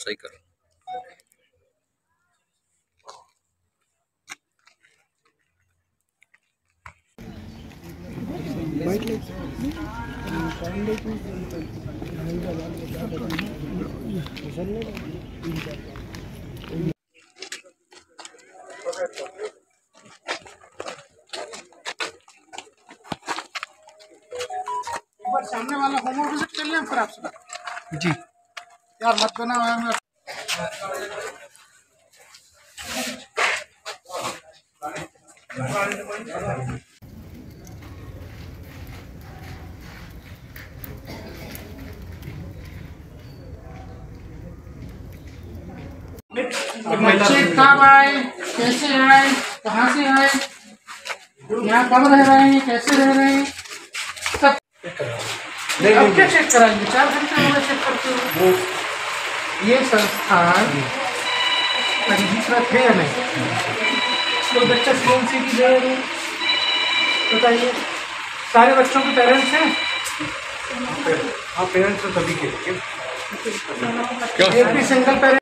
सही कर सामने वाला होमवर्क विजिट कर लें फिर आपसे जी यार मत बना मैं बच्चे कब आए, कैसे आए, कहाँ से आए, यहाँ कब रह रहे हैं, कैसे रह रहे हैं, सब अब क्या चेक कराएंगे? 4 घंटे हो गए चेक करते हो। ये संस्थान पंजीकृत है या नहीं? तो बच्चा कौन सी भी दे रहे बताइए। सारे बच्चों के पेरेंट्स हैं? हाँ पेरेंट्स तो सभी के एक भी सिंगल पेरेंट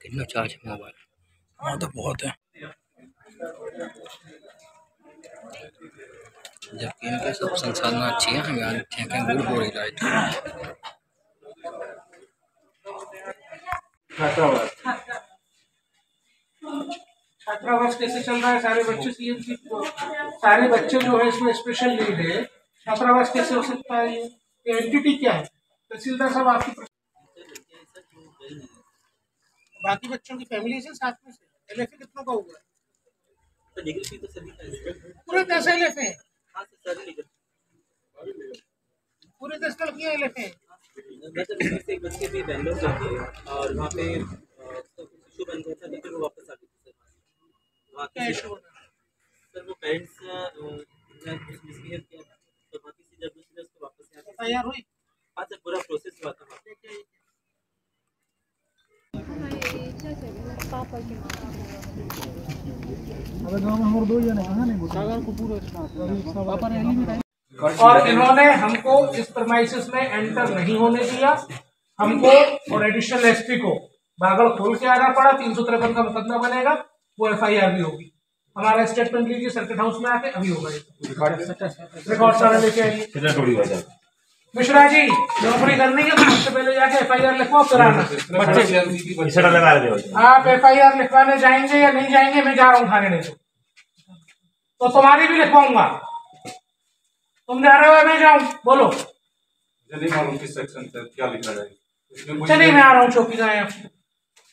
कितना चार्ज है मोबाइल? हाँ तो बहुत है। जबकि इनके सब संसाधन अच्छी हैं, हम यहाँ फेंकें गुड़ बोरी लाइट। छात्रावास कैसे चल रहा है? सारे बच्चे सीएमसी सारे बच्चे जो है इसमें स्पेशल नीड है, छात्रावास कैसे हो सकता है? ये एंटिटी क्या है? तहसीलदार साहब आपकी बाकी बच्चों की फैमिली से साथ में से एलएफए कितनों का होगा? पूरे 10 एलएफए पूरे 10 लड़कियां एलएफए एक बच्चे भी बेंगलोर जाती है और वहाँ पे इशू बन गया था, लेकिन वो वापस आ गई थी वहाँ के सर वो पेरेंट्स मिसबिहेव किया था, तो बाकी से जब उसको वापस तैयार हुई। हाँ सर पूरा प्रोसेस हुआ था। और इन्होंने हमको इस प्रमाइसिस में एंटर नहीं होने दिया, हमको और एडिशनल एसपी को बागड़ खोल के आना पड़ा। 353 का मुकदमा बनेगा, वो एफआईआर भी होगी। हमारा स्टेटमेंट लीजिए सर्किट हाउस में आके, अभी होगा रिकॉर्ड सारा लेके आइए। मिश्रा जी नौकरी करनी है तो सबसे पहले जाके एफआईआर लिखवाओ, फिर आना। आप एफआईआर लिखवाने जाएंगे या नहीं जाएंगे? मैं जा रहा हूँ थाने, नहीं तो तुम्हारी भी लिखवाऊंगा। तुम जा रहे हो मैं जाऊँ? बोलो। नहीं मालूम किस सेक्शन से क्या लिखा जाएगा। चलिए मैं आ रहा हूँ चौकी का। ये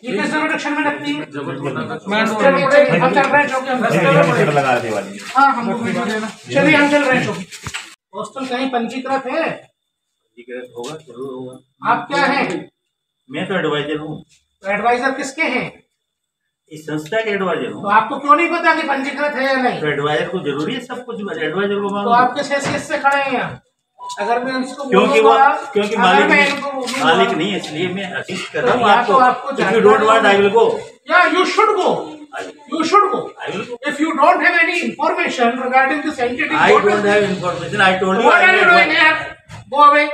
किस जुरिडिक्शन में लगती है? हम चल रहे हैं चौकी। हाँ हम चलिए हम चल रहे हैं चौकी। हॉस्टल कहीं पंजीकृत है? होगा, जरूर होगा। आप क्या हैं? मैं तो एडवाइजर हूँ। एडवाइजर किसके हैं? इस संस्था के एडवाइजर हूँ। तो आपको क्यों नहीं पता कि पंजीकृत है या नहीं? तो एडवाइजर को जरूरी है सब कुछ, एडवाइजर को तो आप किस हैसियत से खड़े हैं यहाँ? अगर मैं इसको क्योंकि मालिक नहीं है, इसलिए मैं असिस्ट कर रहा हूँ आपको। If you don't want, I will go. Yeah, you should go. You should go. I will go. If you don't have any information regarding this entity, I don't have information. I told you. What are you doing here? Go away.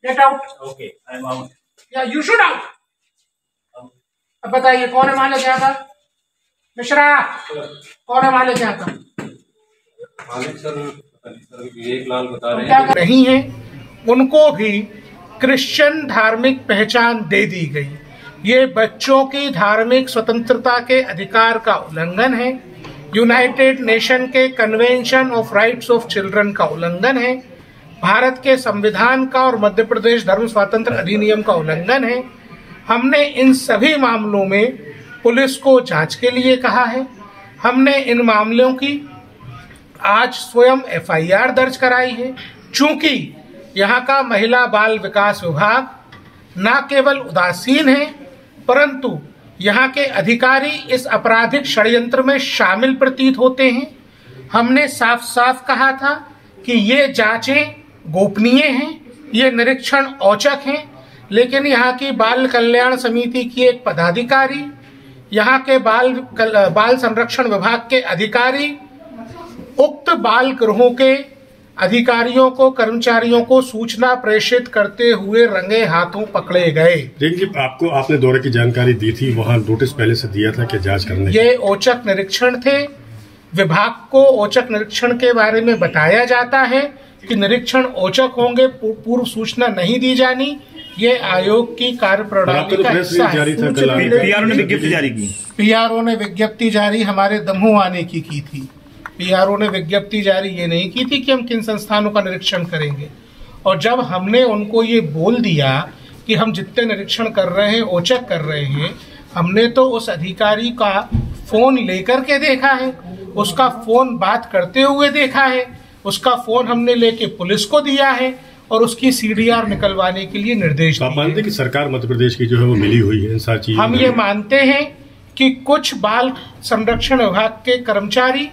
Get out. Okay, I'm out. Yeah, you should out. अब बताइए कौन है मालिक यहाँ का? मिश्रा कौन है मालिक यहाँ का? मालिक सर विवेक लाल बता रहे हैं नहीं है। उनको भी क्रिश्चियन धार्मिक पहचान दे दी गई। ये बच्चों की धार्मिक स्वतंत्रता के अधिकार का उल्लंघन है, यूनाइटेड नेशन के convention of rights of children का उल्लंघन है, भारत के संविधान का और मध्य प्रदेश धर्म स्वातंत्र अधिनियम का उल्लंघन है। हमने इन सभी मामलों में पुलिस को जांच के लिए कहा है। हमने इन मामलों की आज स्वयं FIR दर्ज कराई है। चूंकि यहाँ का महिला बाल विकास विभाग न केवल उदासीन है, परंतु यहाँ के अधिकारी इस आपराधिक षड्यंत्र में शामिल प्रतीत होते हैं। हमने साफ साफ कहा था कि ये जांचें गोपनीय हैं, ये निरीक्षण औचक हैं, लेकिन यहाँ की बाल कल्याण समिति की एक पदाधिकारी, यहाँ के बाल संरक्षण विभाग के अधिकारी उक्त बाल गृहों के अधिकारियों को, कर्मचारियों को सूचना प्रेषित करते हुए रंगे हाथों पकड़े गए। जी, आपको आपने दौरे की जानकारी दी थी, वहां नोटिस पहले से दिया था कि जांच करने? ये औचक निरीक्षण थे। विभाग को औचक निरीक्षण के बारे में बताया जाता है कि निरीक्षण औचक होंगे, पूर्व सूचना नहीं दी जानी। ये आयोग की कार्यप्रणाली का हिस्सा है। पीआरओ ने विज्ञप्ति जारी की। पीआरओ ने विज्ञप्ति जारी हमारे दमोह आने की थी। पीआरओ ने विज्ञप्ति जारी ये नहीं की थी कि हम किन संस्थानों का निरीक्षण करेंगे। और जब हमने उनको ये बोल दिया कि हम जितने निरीक्षण कर रहे हैं औचक कर रहे हैं, हमने तो उस अधिकारी का फोन लेकर के देखा है, उसका फोन बात करते हुए देखा है, उसका फोन हमने लेके पुलिस को दिया है और उसकी CDR निकलवाने के लिए निर्देश दिए। आप मानते हैं कि सरकार मध्य प्रदेश की जो है वो मिली हुई है इन सारी चीजों? हम ये मानते हैं कि कुछ बाल संरक्षण विभाग के कर्मचारी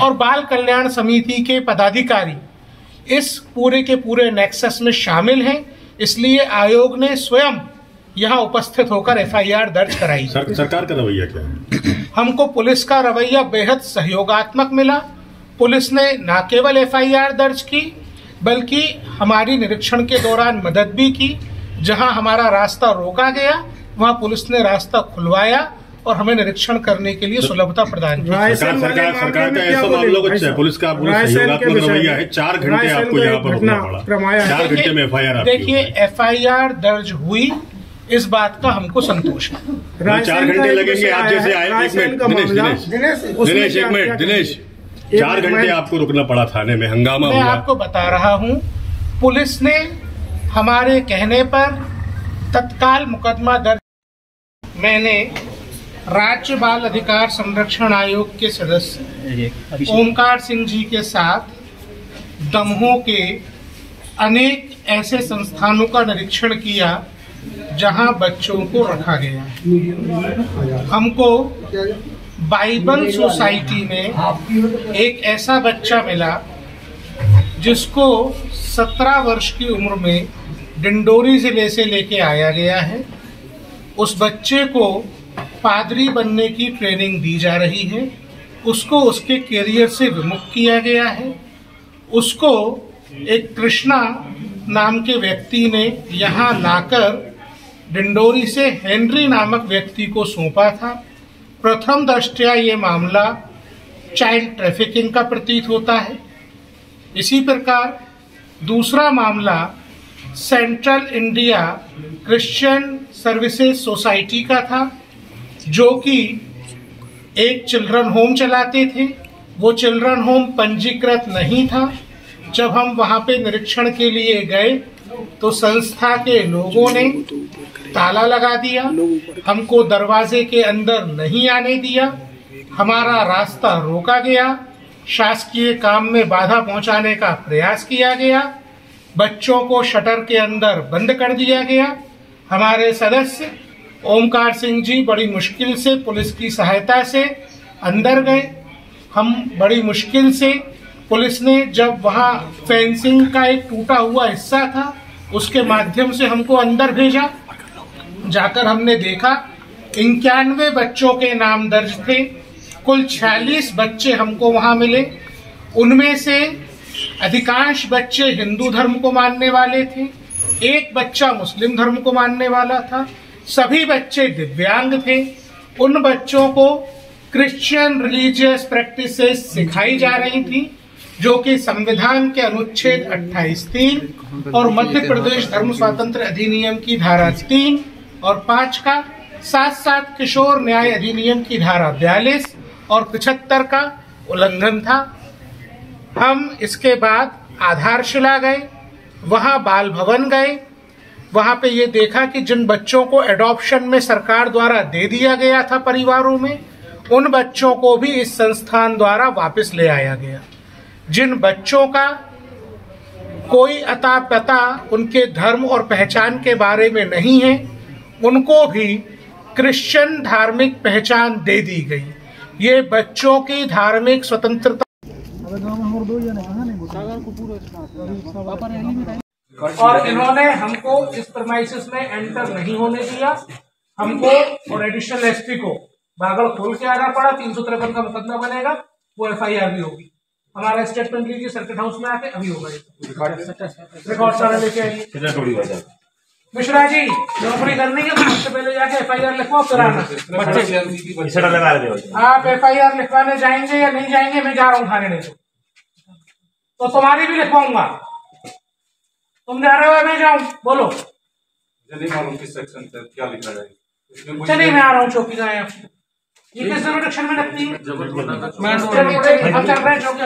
और बाल कल्याण समिति के पदाधिकारी इस पूरे के पूरे नेक्सस में शामिल हैं। इसलिए आयोग ने स्वयं यहाँ उपस्थित होकर FIR दर्ज कराई। सरकार का रवैया क्या है? हमको पुलिस का रवैया बेहद सहयोगात्मक मिला। पुलिस ने न केवल FIR दर्ज की, बल्कि हमारी निरीक्षण के दौरान मदद भी की। जहां हमारा रास्ता रोका गया, वहां पुलिस ने रास्ता खुलवाया और हमें निरीक्षण करने के लिए सुलभता प्रदान की। सरकार का ऐसा मामला कुछ है, पुलिस का पूरा सहयोगात्मक रवैया है। 4 घंटे आपको यहाँ पर रुकना पड़ा, 4 घंटे में FIR। देखिए, FIR दर्ज हुई, इस बात का हमको संतोष है। 4 घंटे लगेंगे। आप जैसे आए, एक मिनट दिनेश, 4 घंटे आपको रुकना पड़ा थाने में, हंगामा हुआ। मैं आपको बता रहा हूँ, पुलिस ने हमारे कहने पर तत्काल मुकदमा दर्ज। मैंने राज्य बाल अधिकार संरक्षण आयोग के सदस्य ओमकार सिंह जी के साथ दमोह के अनेक ऐसे संस्थानों का निरीक्षण किया जहां बच्चों को रखा गया है। हमको बाइबल सोसाइटी में एक ऐसा बच्चा मिला जिसको 17 वर्ष की उम्र में डिंडोरी जिले से लेके आया गया है। उस बच्चे को पादरी बनने की ट्रेनिंग दी जा रही है। उसको उसके करियर से विमुख किया गया है। उसको एक कृष्णा नाम के व्यक्ति ने यहाँ लाकर डिंडोरी से हेनरी नामक व्यक्ति को सौंपा था। प्रथम दृष्टया ये मामला चाइल्ड ट्रैफिकिंग का प्रतीत होता है। इसी प्रकार दूसरा मामला central India Christian services society का था, जो कि एक चिल्ड्रन होम चलाते थे। वो चिल्ड्रन होम पंजीकृत नहीं था। जब हम वहां पे निरीक्षण के लिए गए तो संस्था के लोगों ने ताला लगा दिया, हमको दरवाजे के अंदर नहीं आने दिया, हमारा रास्ता रोका गया, शासकीय काम में बाधा पहुंचाने का प्रयास किया गया, बच्चों को शटर के अंदर बंद कर दिया गया। हमारे सदस्य ओमकार सिंह जी बड़ी मुश्किल से पुलिस की सहायता से अंदर गए। हम बड़ी मुश्किल से, पुलिस ने जब वहां फेंसिंग का एक टूटा हुआ हिस्सा था उसके माध्यम से हमको अंदर भेजा। जाकर हमने देखा 91 बच्चों के नाम दर्ज थे। कुल 46 बच्चे हमको वहां मिले। उनमें से अधिकांश बच्चे हिंदू धर्म को मानने वाले थे, एक बच्चा मुस्लिम धर्म को मानने वाला था। सभी बच्चे दिव्यांग थे। उन बच्चों को क्रिश्चियन रिलीजियस प्रैक्टिसेस सिखाई जा रही थी, जो कि संविधान के अनुच्छेद 28(3) और मध्य प्रदेश धर्म स्वातंत्र अधिनियम की धारा 3 और 5 का, साथ साथ किशोर न्याय अधिनियम की धारा 42 और 75 का उल्लंघन था। हम इसके बाद आधारशिला गए, वहां बाल भवन गए, वहां पे ये देखा कि जिन बच्चों को एडॉप्शन में सरकार द्वारा दे दिया गया था परिवारों में, उन बच्चों को भी इस संस्थान द्वारा वापस ले आया गया। जिन बच्चों का कोई अता पता उनके धर्म और पहचान के बारे में नहीं है, उनको भी क्रिश्चियन धार्मिक पहचान दे दी गई। ये बच्चों की धार्मिक स्वतंत्रता और इन्होंने हमको इस प्रमाइसिस में एंटर नहीं होने दिया। हमको और एडिशनल एसपी को बागड़ खोल के आना पड़ा। 353 का मुकदमा बनेगा, वो एफआईआर भी होगी। हमारा स्टेटमेंट लीजिए, सर्किट हाउस में आके अभी होगा। रिकॉर्ड सारा लेके आइए। मिश्रा जी, नौकरी करनी है तो सबसे पहले जाके एफआईआर लिखवाओ, फिर आना। आप एफआईआर लिखवाने जाएंगे या नहीं जाएंगे? मैं जा रहा हूँ थाने, नहीं तो तुम्हारी भी लिखवाऊंगा। तुम जा रहे हो या मैं जाऊं? बोलो। मुझे नहीं मालूम किस सेक्शन से क्या लिखा जाएगा। चलिए मैं आ रहा हूँ चौकी का। ये किस प्रोटेक्शन में लगती है? हम चल रहे हैं चौकी।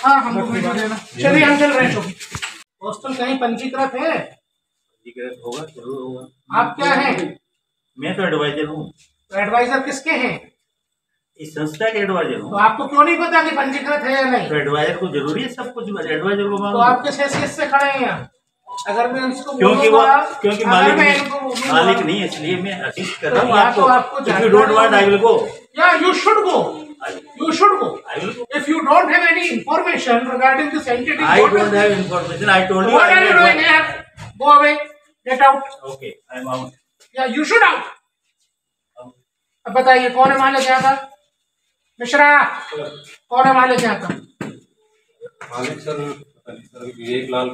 हाँ, हम चलिए, हम चल रहे हैं चौकी। हॉस्टल कहीं पंजीकृत है? होगा, जरूर होगा। आप क्या हैं? मैं तो एडवाइजर हूँ। तो एडवाइजर किसके हैं? इस संस्था के एडवाइजर हूँ। तो आपको क्यों नहीं पता कि पंजीकृत है या नहीं? तो एडवाइजर को जरूरी है सब कुछ, एडवाइजर को तो आप किस हैसियत से खड़े हैं यहाँ? अगर मैं उसको क्योंकि मालिक नहीं है, इसलिए मैं असिस्ट कर रहा हूँ आपको। If you don't want, I will go. Yeah, you should go. You should go. I will go. If you don't have any information regarding this entity, I don't have information. I told you. What are you doing here? Go away. Get out. Okay, I am out. Yeah, you should out. अब बताइए कौन है मालिक यहाँ का? मिश्रा, कौन है मालिक यहाँ का? मालिक सर विवेक लाल।